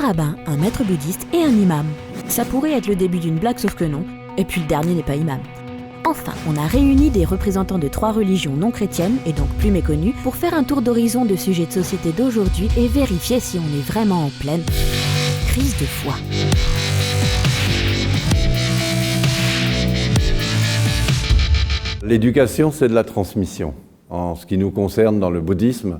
rabbin, un maître bouddhiste et un imam. Ça pourrait être le début d'une blague, sauf que non. Et puis le dernier n'est pas imam. Enfin, on a réuni des représentants de 3 religions non chrétiennes, et donc plus méconnues, pour faire un tour d'horizon de sujets de société d'aujourd'hui et vérifier si on est vraiment en pleine crise de foi. L'éducation, c'est de la transmission. En ce qui nous concerne dans le bouddhisme,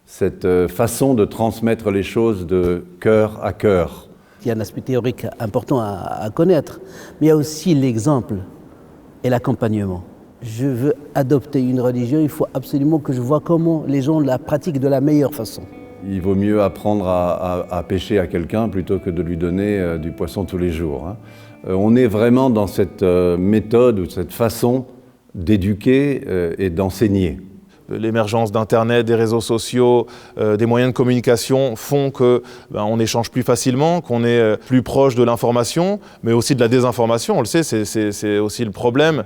cette façon de transmettre les choses de cœur à cœur. Il y a un aspect théorique important à connaître, mais il y a aussi l'exemple et l'accompagnement. Je veux adopter une religion, il faut absolument que je vois comment les gens la pratiquent de la meilleure façon. Il vaut mieux apprendre à pêcher à quelqu'un plutôt que de lui donner du poisson tous les jours. On est vraiment dans cette méthode ou cette façon d'éduquer et d'enseigner. L'émergence d'Internet, des réseaux sociaux, des moyens de communication font qu'on échange plus facilement, qu'on est plus proche de l'information, mais aussi de la désinformation. On le sait, c'est aussi le problème.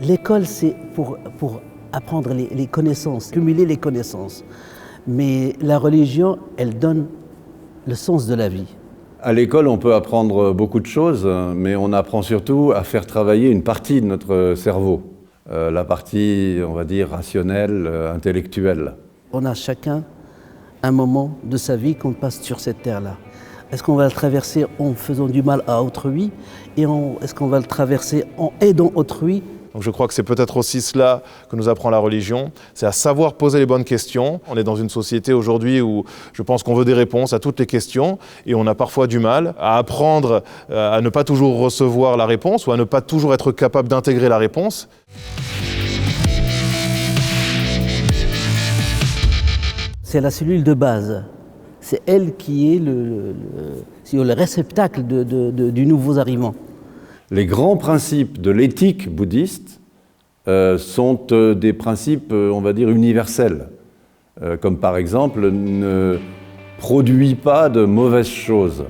L'école, c'est pour apprendre les connaissances, cumuler les connaissances. Mais la religion, elle donne le sens de la vie. À l'école, on peut apprendre beaucoup de choses, mais on apprend surtout à faire travailler une partie de notre cerveau. La partie, on va dire, rationnelle, intellectuelle. On a chacun un moment de sa vie qu'on passe sur cette terre-là. Est-ce qu'on va le traverser en faisant du mal à autrui et est-ce qu'on va le traverser en aidant autrui? Donc je crois que c'est peut-être aussi cela que nous apprend la religion, c'est à savoir poser les bonnes questions. On est dans une société aujourd'hui où je pense qu'on veut des réponses à toutes les questions et on a parfois du mal à apprendre à ne pas toujours recevoir la réponse ou à ne pas toujours être capable d'intégrer la réponse. C'est la cellule de base. C'est elle qui est le réceptacle du nouveau arrivant. Les grands principes de l'éthique bouddhiste sont des principes, on va dire, universels. Comme par exemple, ne produis pas de mauvaises choses.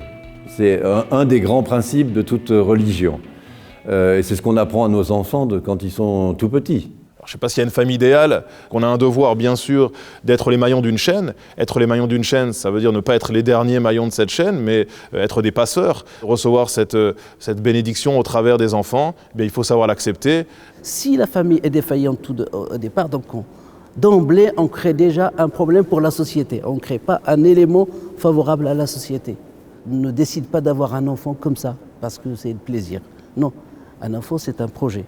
C'est un des grands principes de toute religion. Et c'est ce qu'on apprend à nos enfants quand ils sont tout petits. Alors, je ne sais pas s'il y a une famille idéale, qu'on a un devoir bien sûr d'être les maillons d'une chaîne. Être les maillons d'une chaîne, ça veut dire ne pas être les derniers maillons de cette chaîne, mais être des passeurs. Recevoir cette bénédiction au travers des enfants, eh il faut savoir l'accepter. Si la famille est défaillante au départ, donc d'emblée on crée déjà un problème pour la société. On ne crée pas un élément favorable à la société. On ne décide pas d'avoir un enfant comme ça, parce que c'est le plaisir. Non, un enfant c'est un projet.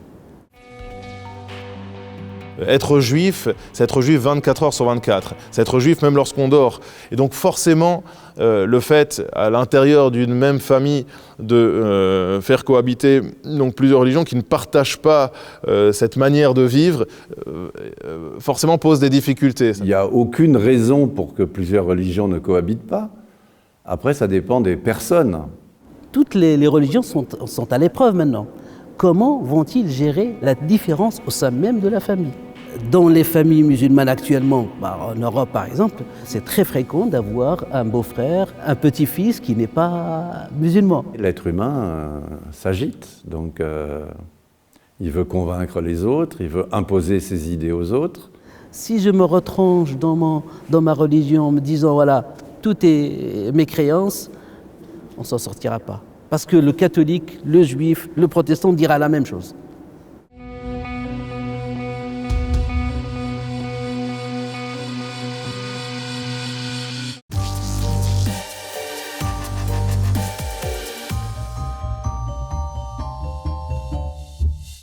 Être juif, c'est être juif 24 heures sur 24. C'est être juif même lorsqu'on dort. Et donc forcément, le fait, à l'intérieur d'une même famille, de faire cohabiter donc, plusieurs religions qui ne partagent pas cette manière de vivre, forcément pose des difficultés. Il n'y a aucune raison pour que plusieurs religions ne cohabitent pas. Après, ça dépend des personnes. Toutes les religions sont à l'épreuve maintenant. Comment vont-ils gérer la différence au sein même de la famille? Dans les familles musulmanes actuellement, en Europe par exemple, c'est très fréquent d'avoir un beau-frère, un petit-fils qui n'est pas musulman. L'être humain s'agite, donc il veut convaincre les autres, il veut imposer ses idées aux autres. Si je me retranche dans ma religion en me disant voilà, tout est mes créances, on ne s'en sortira pas. Parce que le catholique, le juif, le protestant dira la même chose.